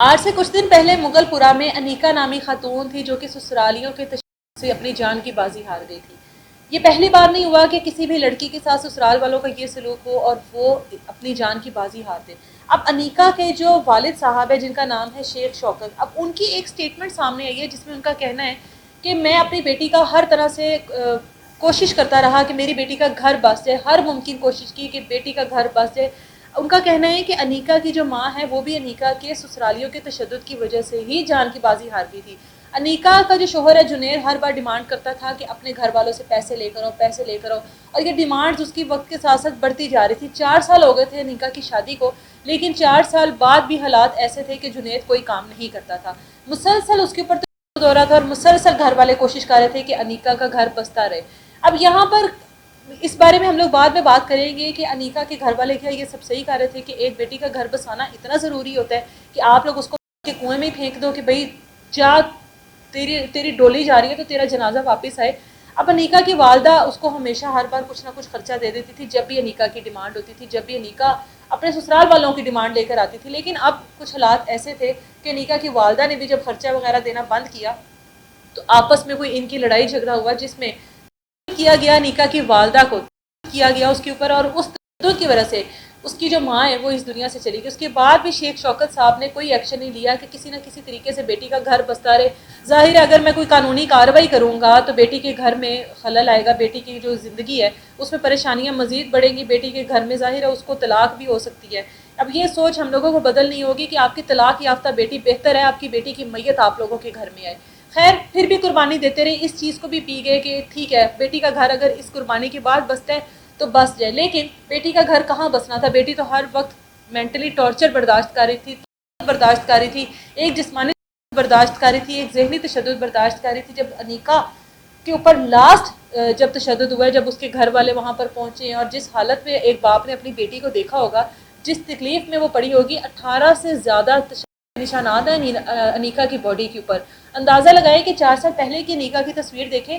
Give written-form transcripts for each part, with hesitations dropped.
آج سے کچھ دن پہلے مغل پورہ میں انیکا نامی خاتون تھی جو کہ سسرالیوں کے تشدد سے اپنی جان کی بازی ہار گئی تھی۔ یہ پہلی بار نہیں ہوا کہ کسی بھی لڑکی کے ساتھ سسرال والوں کا یہ سلوک ہو اور وہ اپنی جان کی بازی ہار دے۔ اب انیکا کے جو والد صاحب ہے جن کا نام ہے شیخ شوکت، اب ان کی ایک سٹیٹمنٹ سامنے آئی ہے جس میں ان کا کہنا ہے کہ میں اپنی بیٹی کا ہر طرح سے کوشش کرتا رہا کہ میری بیٹی کا گھر بس جائے، ہر ممکن کوشش کی کہ بیٹی کا گھر بس جائے۔ ان کا کہنا ہے کہ انیکا کی جو ماں ہے وہ بھی انیکا کے سسرالیوں کے تشدد کی وجہ سے ہی جان کی بازی ہار گئی تھی۔ انیکا کا جو شوہر ہے جنید ہر بار ڈیمانڈ کرتا تھا کہ اپنے گھر والوں سے پیسے لے کر آؤ، پیسے لے کر آؤ، اور یہ ڈیمانڈز اس کی وقت کے ساتھ ساتھ بڑھتی جا رہی تھی۔ 4 سال ہو گئے تھے انیکا کی شادی کو، لیکن 4 سال بعد بھی حالات ایسے تھے کہ جنید کوئی کام نہیں کرتا تھا، مسلسل اس کے اوپر تشدد ہو رہا تھا اور مسلسل گھر والے کوشش کر رہے تھے کہ انیکا کا گھر بستا رہے۔ اب یہاں پر اس بارے میں ہم لوگ بعد میں بات کریں گے کہ انیکا کے گھر والے کیا یہ سب صحیح کہہ رہے تھے کہ ایک بیٹی کا گھر بسانا اتنا ضروری ہوتا ہے کہ آپ لوگ اس کو کے کنویں میں پھینک دو کہ بھئی جا، تیری ڈولی جا رہی ہے تو تیرا جنازہ واپس آئے۔ اب انیکا کی والدہ اس کو ہمیشہ ہر بار کچھ نہ کچھ خرچہ دے دیتی تھی جب بھی انیکا کی ڈیمانڈ ہوتی تھی، جب بھی انیکا اپنے سسرال والوں کی ڈیمانڈ لے کر آتی تھی۔ لیکن اب کچھ حالات ایسے تھے کہ انیکا کی والدہ نے بھی جب خرچہ وغیرہ دینا بند کیا تو آپس میں کوئی ان کی لڑائی جھگڑا ہوا جس میں کیا گیا انیکا کی والدہ کو کیا گیا اس کے اوپر، اور اس تشدد کی وجہ سے اس کی جو ماں ہے وہ اس دنیا سے چلی گئی۔ اس کے بعد بھی شیخ شوکت صاحب نے کوئی ایکشن نہیں لیا کہ کسی نہ کسی طریقے سے بیٹی کا گھر بستا رہے۔ ظاہر ہے اگر میں کوئی قانونی کارروائی کروں گا تو بیٹی کے گھر میں خلل آئے گا، بیٹی کی جو زندگی ہے اس میں پریشانیاں مزید بڑھیں گی، بیٹی کے گھر میں ظاہر ہے اس کو طلاق بھی ہو سکتی ہے۔ اب یہ سوچ ہم لوگوں کو بدلنی ہوگی کہ آپ کی طلاق یافتہ بیٹی بہتر ہے آپ کی بیٹی کی میت آپ لوگوں کے گھر میں آئے۔ خیر پھر بھی قربانی دیتے رہے، اس چیز کو بھی پی گئے کہ ٹھیک ہے بیٹی کا گھر اگر اس قربانی کے بعد بستا ہے تو بس جائے۔ لیکن بیٹی کا گھر کہاں بسنا تھا، بیٹی تو ہر وقت مینٹلی ٹارچر برداشت کر رہی تھی، برداشت کر رہی تھی، ایک جسمانی برداشت کر رہی تھی، ایک ذہنی تشدد برداشت کر رہی تھی۔ جب انیکا کے اوپر لاسٹ جب تشدد ہوا ہے، جب اس کے گھر والے وہاں پر پہنچے اور جس حالت میں ایک باپ نے اپنی بیٹی کو دیکھا ہوگا، جس تکلیف میں وہ پڑی ہوگی، 18 سے زیادہ نشانات ہیں انیکا کی باڈی کے اوپر۔ اندازہ لگائیں کہ 4 سال پہلے کی انیکا کی تصویر دیکھیں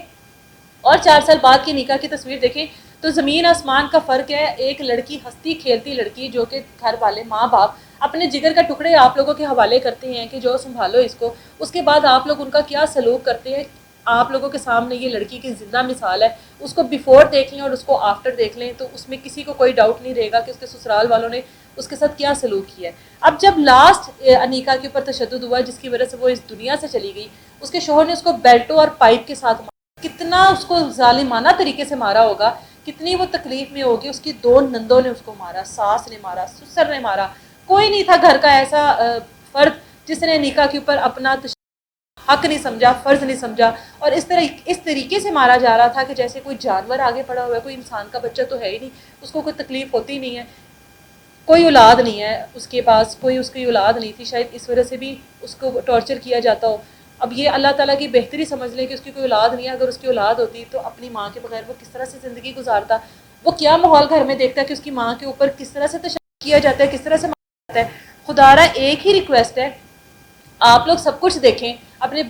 اور 4 سال بعد کی انیکا کی تصویر دیکھیں تو زمین آسمان کا فرق ہے۔ ایک لڑکی ہنستی کھیلتی لڑکی جو کہ گھر والے ماں باپ اپنے جگر کا ٹکڑے آپ لوگوں کے حوالے کرتے ہیں کہ جو سنبھالو اس کو، اس کے بعد آپ لوگ ان کا کیا سلوک کرتے ہیں۔ آپ لوگوں کے سامنے یہ لڑکی کی زندہ مثال ہے، اس کو بیفور دیکھ لیں اور اس کو آفٹر دیکھ لیں تو اس میں کسی کو کوئی ڈاؤٹ نہیں رہے گا کہ اس کے سسرال والوں نے اس کے ساتھ کیا سلوک کیا ہے۔ اب جب لاسٹ انیکا کے اوپر تشدد ہوا جس کی وجہ سے وہ اس دنیا سے چلی گئی، اس کے شوہر نے اس کو بیلٹوں اور پائپ کے ساتھ مارا، کتنا اس کو ظالمانہ طریقے سے مارا ہوگا، کتنی وہ تکلیف میں ہوگی۔ اس کی 2 نندوں نے اس کو مارا، ساس نے مارا، سسر نے مارا، کوئی نہیں تھا گھر کا ایسا فرد جس نے انیکا کے اوپر اپنا حق نہیں سمجھا، فرض نہیں سمجھا، اور اس طریقے سے مارا جا رہا تھا کہ جیسے کوئی جانور آگے پڑا ہوا ہے، کوئی انسان کا بچہ تو ہے ہی نہیں، اس کو کوئی تکلیف ہوتی نہیں ہے، کوئی اولاد نہیں ہے اس کے پاس، کوئی اس کی اولاد نہیں تھی، شاید اس وجہ سے بھی اس کو ٹارچر کیا جاتا ہو۔ اب یہ اللہ تعالیٰ کی بہتری سمجھ لیں کہ اس کی کوئی اولاد نہیں ہے، اگر اس کی اولاد ہوتی تو اپنی ماں کے بغیر وہ کس طرح سے زندگی گزارتا، وہ کیا ماحول گھر میں دیکھتا ہے کہ اس کی ماں کے اوپر کس طرح سے تشدد کیا جاتا ہے، کس طرح سے مارا جاتا ہے۔ خدارہ ایک ہی ریکویسٹ ہے، آپ لوگ سب کچھ دیکھیں، اپنے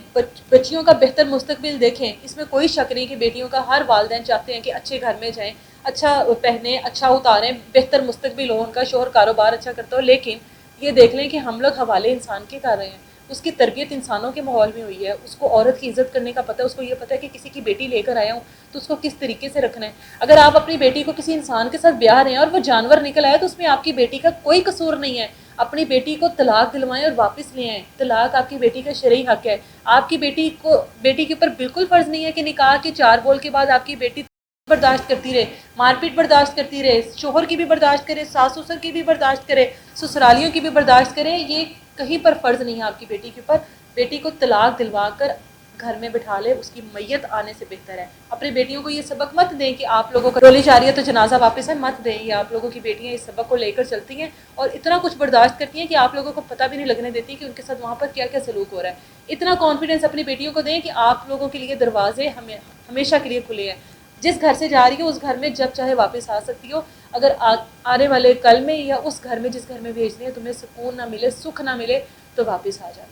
بچیوں کا بہتر مستقبل دیکھیں، اس میں کوئی شک نہیں کہ بیٹیوں کا ہر والدین چاہتے ہیں کہ اچھے گھر میں جائیں، اچھا پہنیں، اچھا اتاریں، بہتر مستقبل ہو ان کا، شوہر کاروبار اچھا کرتا ہو۔ لیکن یہ دیکھ لیں کہ ہم لوگ حوالے انسان کے کر رہے ہیں، اس کی تربیت انسانوں کے ماحول میں ہوئی ہے، اس کو عورت کی عزت کرنے کا پتہ ہے، اس کو یہ پتہ ہے کہ کسی کی بیٹی لے کر آیا ہوں تو اس کو کس طریقے سے رکھنا ہے۔ اگر آپ اپنی بیٹی کو کسی انسان کے ساتھ بیاہ رہے ہیں اور وہ جانور نکل آئے تو اس میں آپ کی بیٹی کا کوئی قصور نہیں ہے۔ اپنی بیٹی کو طلاق دلوائیں اور واپس لے آئیں، طلاق آپ کی بیٹی کا شرعی حق ہے۔ آپ کی بیٹی کے اوپر بالکل فرض نہیں ہے کہ نکاح کے 4 بول کے بعد آپ کی بیٹی برداشت کرتی رہے، مار پیٹ برداشت کرتی رہے، شوہر کی بھی برداشت کرے، ساس سسر کی بھی برداشت کرے، سسرالیوں کی بھی برداشت کرے۔ یہ کہیں پر فرض نہیں ہے آپ کی بیٹی کے اوپر۔ بیٹی کو طلاق دلوا کر گھر میں بٹھا لے، اس کی میت آنے سے بہتر ہے۔ اپنی بیٹیوں کو یہ سبق مت دیں کہ آپ لوگوں کو ڈولی جا رہی ہے تو جنازہ واپس ہے، مت دیں۔ یہ آپ لوگوں کی بیٹیاں اس سبق کو لے کر چلتی ہیں اور اتنا کچھ برداشت کرتی ہیں کہ آپ لوگوں کو پتہ بھی نہیں لگنے دیتی کہ ان کے ساتھ وہاں پر کیا کیا سلوک ہو رہا ہے۔ اتنا کانفیڈنس اپنی بیٹیوں کو دیں کہ آپ لوگوں کے لیے دروازے ہمیشہ کے لیے کھلے ہیں۔ جس گھر سے جا رہی ہو اس گھر میں جب چاہے واپس آ سکتی ہو۔ اگر آنے والے کل میں یا اس گھر میں جس گھر میں بھیجنی ہے تمہیں سکون نہ ملے، سکھ نہ ملے تو واپس آ جانا۔